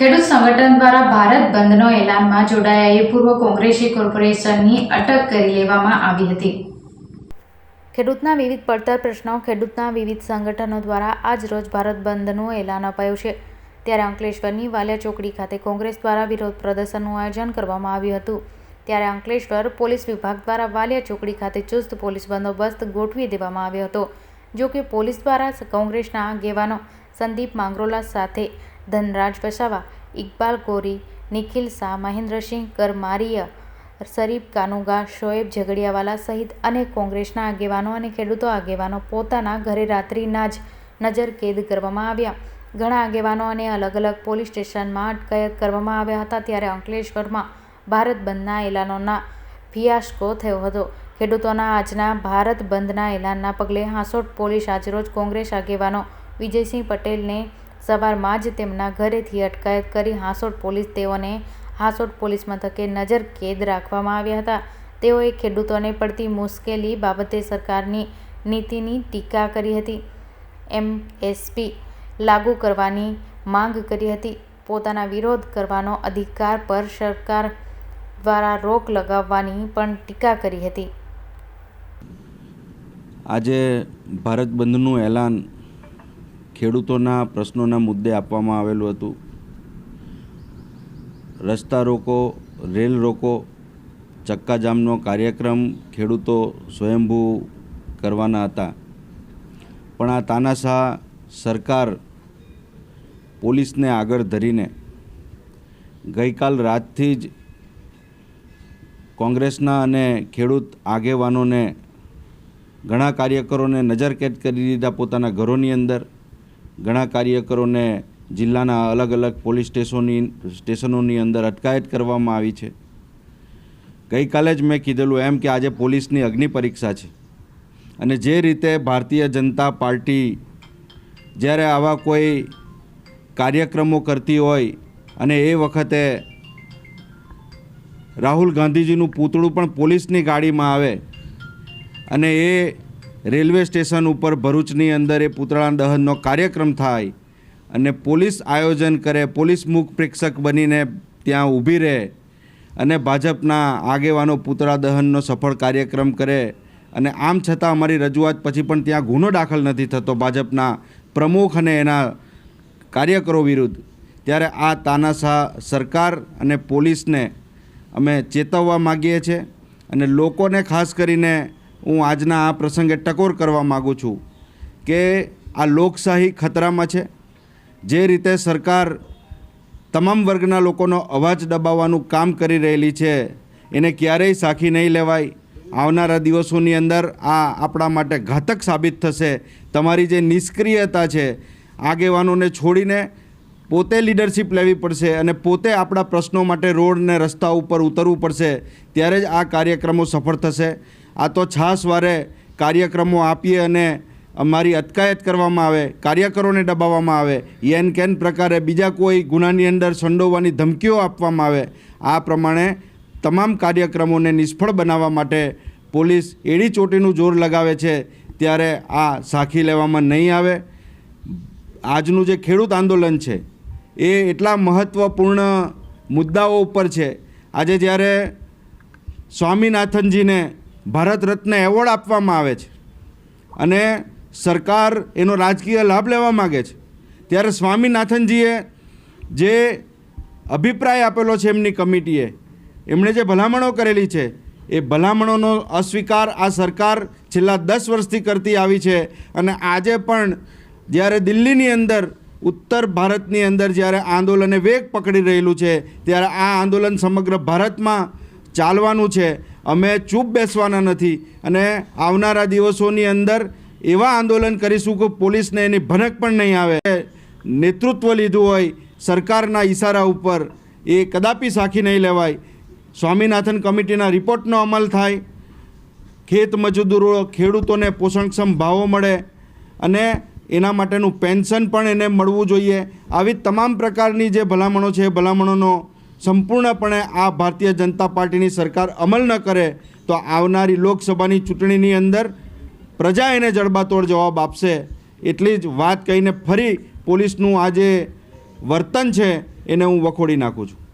ખેડૂત સંગઠન દ્વારા ભારત બંધનો એલાનમાં જોડાયા પૂર્વ કોંગ્રેસી કોર્પોરેશનની અટક કરી લેવામાં આવી હતી। ખેડૂતના વિવિધ પડતર પ્રશ્નો ખેડૂતના વિવિધ સંગઠનો દ્વારા આજ રોજ ભારત બંધનું એલાન અપાયું છે। ત્યારે અંકલેશ્વરની વાલિયા ચોકડી ખાતે કોંગ્રેસ દ્વારા વિરોધ પ્રદર્શનનું આયોજન કરવામાં આવ્યું હતું। ત્યારે અંકલેશ્વર પોલીસ વિભાગ દ્વારા વાલિયા ચોકડી ખાતે ચુસ્ત પોલીસ બંદોબસ્ત ગોઠવી દેવામાં આવ્યો હતો। જો કે પોલીસ દ્વારા કોંગ્રેસના આગેવાનો સંદીપ માંગરોલા સાથે ધનરાજ વસાવા, ઇકબાલ કોરી, નિખિલ શાહ, મહેન્દ્રસિંહ કરમારીયા, શરીફ કાનુગા, શોએબ ઝઘડિયાવાલા સહિત અનેક કોંગ્રેસના આગેવાનો અને ખેડૂતો આગેવાનો પોતાના ઘરે રાત્રિના જ નજરકેદ કરવામાં આવ્યા। ઘણા આગેવાનો અને અલગ અલગ પોલીસ સ્ટેશનમાં અટકાયત કરવામાં આવ્યા હતા। ત્યારે અંકલેશ્વરમાં ભારત બંધના એલાનોના ફિયાસ્કો થયો હતો। ખેડૂતોના આજના ભારત બંધના એલાનના પગલે હાંસોટ પોલીસ આજરોજ કોંગ્રેસ આગેવાનો વિજયસિંહ પટેલને સવારમાં જ તેમના ઘરેથી અટકાયત કરી તેઓને હાંસોટ પોલીસ મથકે નજર કેદ રાખવામાં આવ્યા હતા। તેઓએ ખેડૂતોને પડતી મુશ્કેલી બાબતે સરકારની નીતિની ટીકા કરી હતી। MSP લાગુ કરવાની માંગ કરી હતી। પોતાના વિરોધ કરવાનો અધિકાર પર સરકાર દ્વારા રોક લગાવવાની પણ ટીકા કરી હતી। આજે ભારત બંધનું એલાન ખેડૂતોના પ્રશ્નોના મુદ્દે આપવામાં આવેલું હતું। રસ્તા રોકો, રેલ રોકો, ચક્કાજામનો કાર્યક્રમ ખેડૂતો સ્વયંભૂ કરવાના હતા, પણ આ તાનાશાહ સરકાર પોલીસને આગળ ધરીને ગઈકાલ રાતથી જ કોંગ્રેસના અને ખેડૂત આગેવાનોને ઘણા કાર્યકરોને નજરકેદ કરી દીધા પોતાના ઘરોની અંદર। ઘણા કાર્યકરોને જિલ્લાના અલગ અલગ પોલીસ સ્ટેશનોની અંદર અટકાયત કરવામાં આવી છે। ગઈકાલે જ મેં કીધેલું એમ કે આજે પોલીસની અગ્નિ પરીક્ષા છે, અને જે રીતે ભારતીય જનતા પાર્ટી જ્યારે આવા કોઈ કાર્યક્રમો કરતી હોય અને એ વખતે રાહુલ ગાંધીજીનું પૂતળું પણ પોલીસની ગાડીમાં આવે અને એ રેલવે સ્ટેશન ઉપર ભરૂચની અંદર એ પૂતળા દહનનો કાર્યક્રમ થાય અને પોલીસ આયોજન કરે, પોલીસ મુખ પ્રેક્ષક બનીને ત્યાં ઊભી રહે અને ભાજપના આગેવાનો પૂતળા દહનનો સફળ કાર્યક્રમ કરે, અને આમ છતાં અમારી રજૂઆત પછી પણ ત્યાં ગુનો દાખલ નથી થતો ભાજપના પ્રમુખ અને એના કાર્યકરો વિરુદ્ધ, ત્યારે આ તાનાશાહ સરકાર અને પોલીસને અમે ચેતવવા માગીએ છીએ। અને લોકોને ખાસ કરીને હું આજના આ પ્રસંગે ટકોર કરવા માગું છું કે આ લોકશાહી ખતરામાં છે। જે રીતે સરકાર તમામ વર્ગના લોકોનો અવાજ દબાવવાનું કામ કરી રહેલી છે એને ક્યારેય સાખી નહીં લેવાય। આવનારા દિવસોની અંદર આ આપણા માટે ઘાતક સાબિત થશે। તમારી જે નિષ્ક્રિયતા છે, આગેવાનોને છોડીને પોતે લીડરશિપ લેવી પડશે અને પોતે આપણા પ્રશ્નો માટે રોડ ને રસ્તા ઉપર ઉતરવું પડશે, ત્યારે જ આ કાર્યક્રમો સફળ થશે। આ તો છાસવારે કાર્યક્રમો આપીએ અને અમારી અટકાયત કરવામાં આવે, કાર્યકરોને દબાવવામાં આવે, એન કેન પ્રકારે બીજા કોઈ ગુનાની અંદર સંડોવવાની ધમકીઓ આપવામાં આવે, આ પ્રમાણે તમામ કાર્યક્રમોને નિષ્ફળ બનાવવા માટે પોલીસ એડી ચોટીનું જોર લગાવે છે, ત્યારે આ સાખી લેવામાં નહીં આવે। આજનું જે ખેડૂત આંદોલન છે એ એટલા મહત્ત્વપૂર્ણ મુદ્દાઓ ઉપર છે। આજે જ્યારે સ્વામીનાથનજીને ભારત રત્ન એવોર્ડ આપવામાં આવે છે અને સરકાર એનો રાજકીય લાભ લેવા માગે છે, ત્યારે સ્વામીનાથનજીએ જે અભિપ્રાય આપેલો છે એમની કમિટીએ, એમણે જે ભલામણો કરેલી છે એ ભલામણોનો અસ્વીકાર આ સરકાર છેલ્લા 10 વર્ષથી કરતી આવી છે। અને આજે પણ જ્યારે દિલ્હીની અંદર, ઉત્તર ભારતની અંદર જ્યારે આંદોલને વેગ પકડી રહેલું છે, ત્યારે આ આંદોલન સમગ્ર ભારતમાં ચાલવાનું છે। અમે ચૂપ બેસવાના નથી અને આવનારા દિવસોની અંદર એવા આંદોલન કરીશું કે પોલીસને એની ભનક પણ નહીં આવે। નેતૃત્વ લીધું હોય સરકારના ઈશારા ઉપર, એ કદાપી સાખી નહીં લેવાય। સ્વામીનાથન કમિટીના રિપોર્ટનો અમલ થાય, ખેત મજૂરો ખેડૂતોને પોષણક્ષમ ભાવો મળે અને એના માટેનું પેન્શન પણ એને મળવું જોઈએ। આવી તમામ પ્રકારની જે ભલામણો છે એ ભલામણોનો સંપૂર્ણપણે આ ભારતીય જનતા પાર્ટીની સરકાર અમલ ન કરે તો આવનારી લોકસભાની ચૂંટણીની અંદર પ્રજા એને જડબાતોડ જવાબ આપશે। એટલી જ વાત કહીને ફરી પોલીસનું આ જે વર્તન છે એને હું વખોડી નાખું છું.